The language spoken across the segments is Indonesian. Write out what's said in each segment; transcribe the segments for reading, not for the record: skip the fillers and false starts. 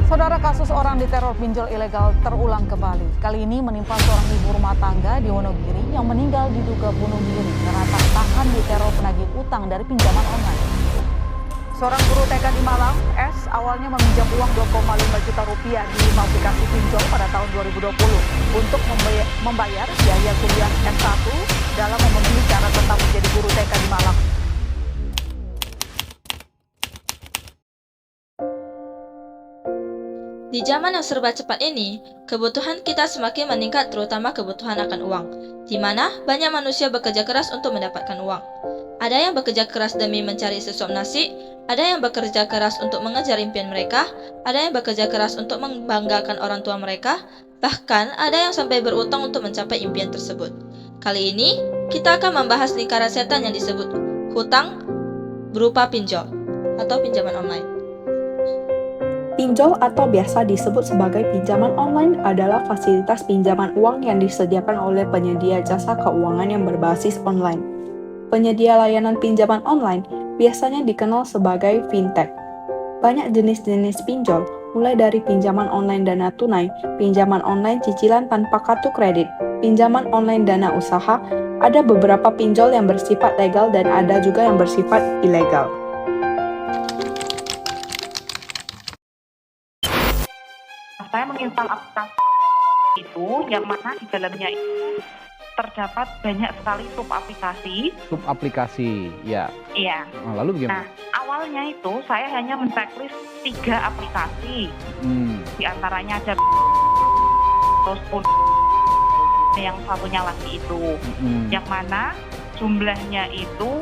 Saudara, kasus orang diteror pinjol ilegal terulang kembali. Kali ini menimpa seorang ibu rumah tangga di Wonogiri yang meninggal diduga bunuh diri karena tak tahan diteror penagih utang dari pinjaman online. Seorang guru TK di Malang, S, awalnya meminjam uang 2,5 juta rupiah di 5 aplikasi pinjol pada tahun 2020 untuk membayar biaya kuliah S1 dalam memenuhi syarat tetap menjadi guru TK di Malang. Di zaman yang serba cepat ini, kebutuhan kita semakin meningkat, terutama kebutuhan akan uang, di mana banyak manusia bekerja keras untuk mendapatkan uang. Ada yang bekerja keras demi mencari sesuap nasi, ada yang bekerja keras untuk mengejar impian mereka, ada yang bekerja keras untuk membanggakan orang tua mereka, bahkan ada yang sampai berutang untuk mencapai impian tersebut. Kali ini, kita akan membahas lingkaran setan yang disebut hutang berupa pinjol atau pinjaman online. Pinjol atau biasa disebut sebagai pinjaman online adalah fasilitas pinjaman uang yang disediakan oleh penyedia jasa keuangan yang berbasis online. Penyedia layanan pinjaman online biasanya dikenal sebagai fintech. Banyak jenis-jenis pinjol, mulai dari pinjaman online dana tunai, pinjaman online cicilan tanpa kartu kredit, pinjaman online dana usaha, ada beberapa pinjol yang bersifat legal dan ada juga yang bersifat ilegal. Saya menginstal aplikasi itu yang mana di dalamnya itu terdapat banyak sekali Sub-aplikasi, ya. Iya. Lalu Nah, bagaimana? awalnya itu saya hanya men-checklist 3 aplikasi. Di antaranya ada terus yang satunya lagi itu. Yang mana jumlahnya itu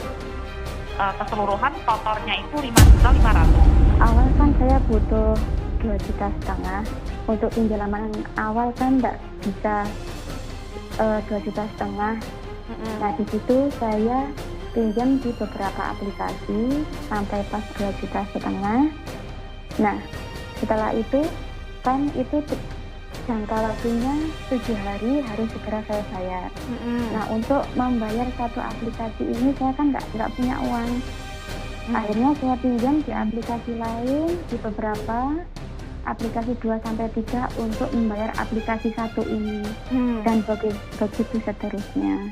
keseluruhan totalnya itu 5.500.000. Awal kan saya butuh 2,5 juta untuk pinjaman awal, kan nggak bisa 2,5 juta. Nah, di situ saya pinjam di beberapa aplikasi sampai pas 2,5 juta. Nah, setelah itu kan itu jangka waktunya 7 hari harus segera saya bayar. Nah, untuk membayar satu aplikasi ini saya kan nggak punya uang. Akhirnya saya pinjam di aplikasi lain, di beberapa aplikasi 2-3 untuk membayar aplikasi satu ini. Dan begitu seterusnya.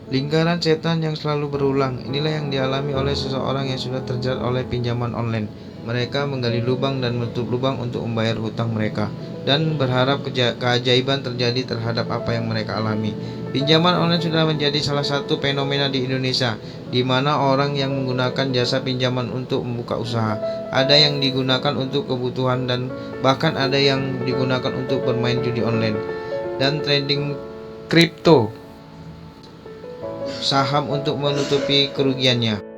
Lingkaran setan yang selalu berulang, inilah yang dialami oleh seseorang yang sudah terjerat oleh pinjaman online. Mereka menggali lubang dan menutup lubang untuk membayar hutang mereka, dan berharap keajaiban terjadi terhadap apa yang mereka alami. Pinjaman online sudah menjadi salah satu fenomena di Indonesia, di mana orang yang menggunakan jasa pinjaman untuk membuka usaha, ada yang digunakan untuk kebutuhan dan bahkan ada yang digunakan untuk bermain judi online dan trading kripto saham untuk menutupi kerugiannya.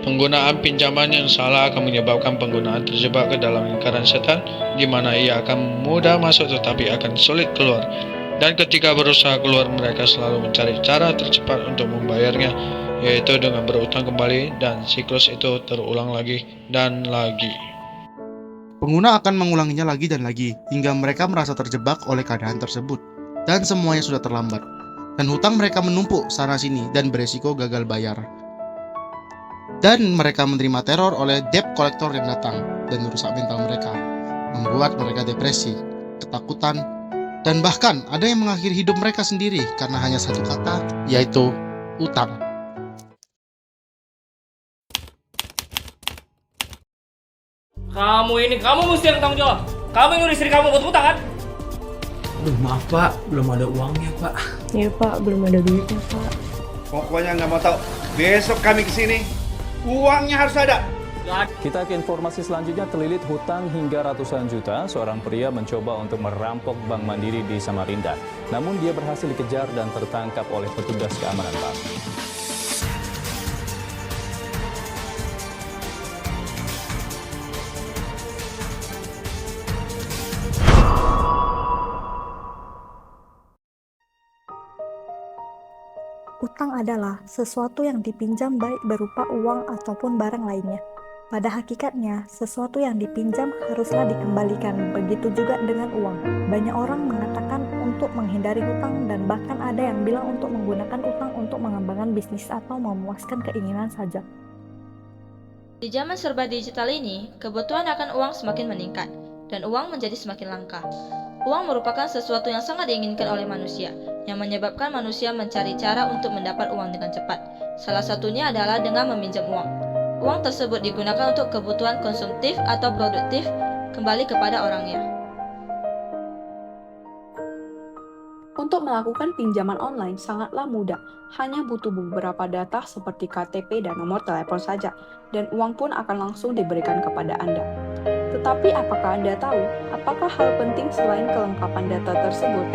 Penggunaan pinjaman yang salah akan menyebabkan penggunaan terjebak ke dalam lingkaran setan, di mana ia akan mudah masuk tetapi akan sulit keluar. Dan ketika berusaha keluar, mereka selalu mencari cara tercepat untuk membayarnya, yaitu dengan berutang kembali, dan siklus itu terulang lagi dan lagi. Pengguna akan mengulanginya lagi dan lagi, hingga mereka merasa terjebak oleh keadaan tersebut, dan semuanya sudah terlambat. Dan hutang mereka menumpuk sana-sini dan beresiko gagal bayar. Dan mereka menerima teror oleh debt collector yang datang dan merusak mental mereka, membuat mereka depresi, ketakutan, dan bahkan ada yang mengakhiri hidup mereka sendiri karena hanya satu kata, yaitu utang. Kamu mesti yang tanggung jawab. Kamu yang nyuruh istri kamu buat hutang kan? Aduh maaf pak, belum ada uangnya pak. Iya pak, belum ada duitnya pak. Pokoknya nggak mau tahu. Besok kami kesini, uangnya harus ada. Kita ke informasi selanjutnya. Terlilit hutang hingga ratusan juta, seorang pria mencoba untuk merampok Bank Mandiri di Samarinda. Namun dia berhasil dikejar dan tertangkap oleh petugas keamanan bank. Utang adalah sesuatu yang dipinjam baik berupa uang ataupun barang lainnya. Pada hakikatnya, sesuatu yang dipinjam haruslah dikembalikan, begitu juga dengan uang. Banyak orang mengatakan untuk untuk menghindari hutang, dan bahkan ada yang bilang untuk menggunakan utang untuk mengembangkan bisnis atau memuaskan keinginan saja. Di zaman serba digital ini, kebutuhan akan uang semakin meningkat, dan uang menjadi semakin langka. Uang merupakan sesuatu yang sangat diinginkan oleh manusia, yang menyebabkan manusia mencari cara untuk mendapat uang dengan cepat. Salah satunya adalah dengan meminjam uang. Uang tersebut digunakan untuk kebutuhan konsumtif atau produktif, kembali kepada orangnya. Untuk melakukan pinjaman online sangatlah mudah, hanya butuh beberapa data seperti KTP dan nomor telepon saja, dan uang pun akan langsung diberikan kepada Anda. Tetapi apakah Anda tahu, apakah hal penting selain kelengkapan data tersebut?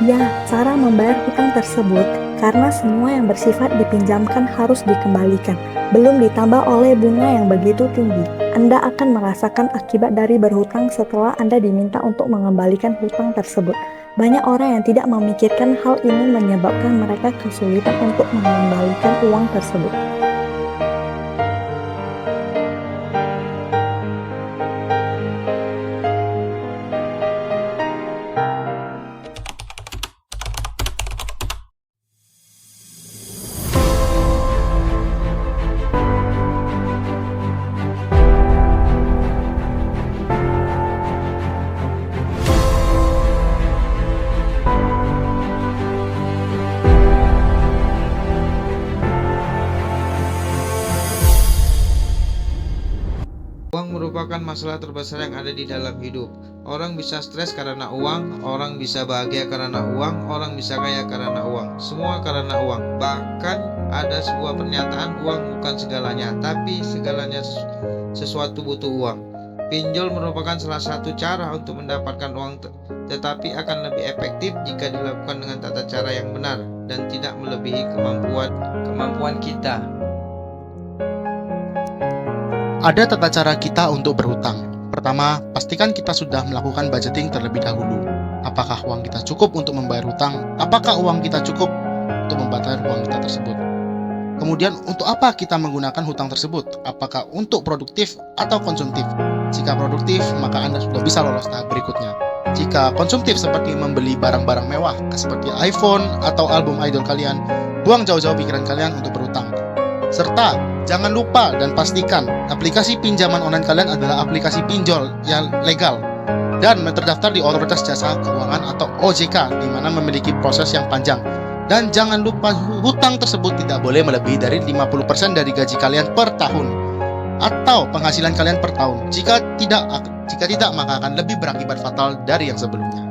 Ya, cara membayar hutang tersebut, karena semua yang bersifat dipinjamkan harus dikembalikan, belum ditambah oleh bunga yang begitu tinggi. Anda akan merasakan akibat dari berhutang setelah Anda diminta untuk mengembalikan hutang tersebut. Banyak orang yang tidak memikirkan hal ini menyebabkan mereka kesulitan untuk mengembalikan uang tersebut. Uang merupakan masalah terbesar yang ada di dalam hidup. Orang bisa stres karena uang, orang bisa bahagia karena uang, orang bisa kaya karena uang. Semua karena uang. Bahkan ada sebuah pernyataan, uang bukan segalanya, tapi segalanya sesuatu butuh uang. Pinjol merupakan salah satu cara untuk mendapatkan uang, tetapi akan lebih efektif jika dilakukan dengan tata cara yang benar dan tidak melebihi kemampuan kita. Ada tata cara kita untuk berhutang. Pertama, pastikan kita sudah melakukan budgeting terlebih dahulu. Apakah uang kita cukup untuk membayar hutang? Apakah uang kita cukup untuk membayar uang kita tersebut? Kemudian, untuk apa kita menggunakan hutang tersebut? Apakah untuk produktif atau konsumtif? Jika produktif, maka Anda sudah bisa lolos tahap berikutnya. Jika konsumtif seperti membeli barang-barang mewah, seperti iPhone atau album idol kalian, buang jauh-jauh pikiran kalian untuk berhutang. Serta, jangan lupa dan pastikan aplikasi pinjaman online kalian adalah aplikasi pinjol yang legal dan terdaftar di Otoritas Jasa Keuangan atau OJK, di mana memiliki proses yang panjang. Dan jangan lupa hutang tersebut tidak boleh melebihi dari 50% dari gaji kalian per tahun atau penghasilan kalian per tahun. Jika tidak, maka akan lebih berakibat fatal dari yang sebelumnya.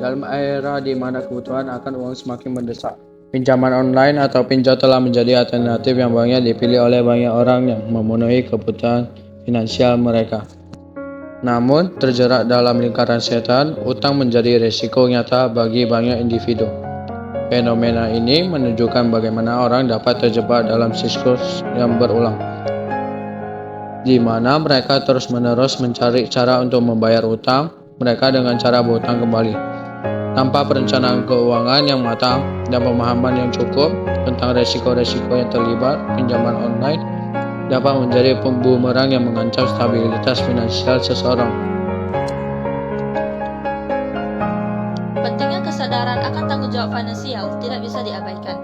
Dalam era di mana kebutuhan akan uang semakin mendesak, pinjaman online atau pinjol telah menjadi alternatif yang banyak dipilih oleh banyak orang yang memenuhi kebutuhan finansial mereka. Namun, terjerat dalam lingkaran setan, utang menjadi risiko nyata bagi banyak individu. Fenomena ini menunjukkan bagaimana orang dapat terjebak dalam siklus yang berulang, di mana mereka terus-menerus mencari cara untuk membayar utang mereka dengan cara berhutang kembali. Tanpa perencanaan keuangan yang matang dan pemahaman yang cukup tentang resiko-resiko yang terlibat, pinjaman online dapat menjadi bumerang yang mengancam stabilitas finansial seseorang. Pentingnya kesadaran akan tanggung jawab finansial tidak bisa diabaikan.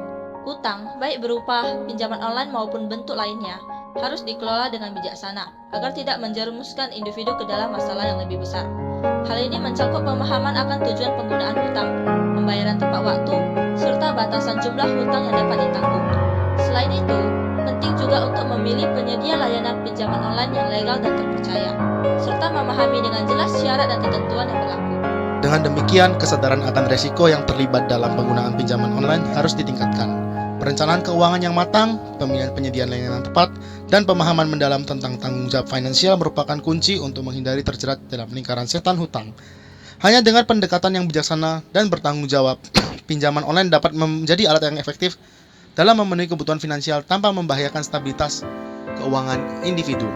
Hutang, baik berupa pinjaman online maupun bentuk lainnya, harus dikelola dengan bijaksana agar tidak menjerumuskan individu ke dalam masalah yang lebih besar. Hal ini mencangkup pemahaman akan tujuan penggunaan hutang, pembayaran tepat waktu, serta batasan jumlah hutang yang dapat ditanggung. Selain itu, penting juga untuk memilih penyedia layanan pinjaman online yang legal dan terpercaya, serta memahami dengan jelas syarat dan ketentuan yang berlaku. Dengan demikian, kesadaran akan resiko yang terlibat dalam penggunaan pinjaman online harus ditingkatkan. Perencanaan keuangan yang matang, pemilihan penyediaan layanan tepat, dan pemahaman mendalam tentang tanggung jawab finansial merupakan kunci untuk menghindari terjerat dalam lingkaran setan hutang. Hanya dengan pendekatan yang bijaksana dan bertanggung jawab, pinjaman online dapat menjadi alat yang efektif dalam memenuhi kebutuhan finansial tanpa membahayakan stabilitas keuangan individu.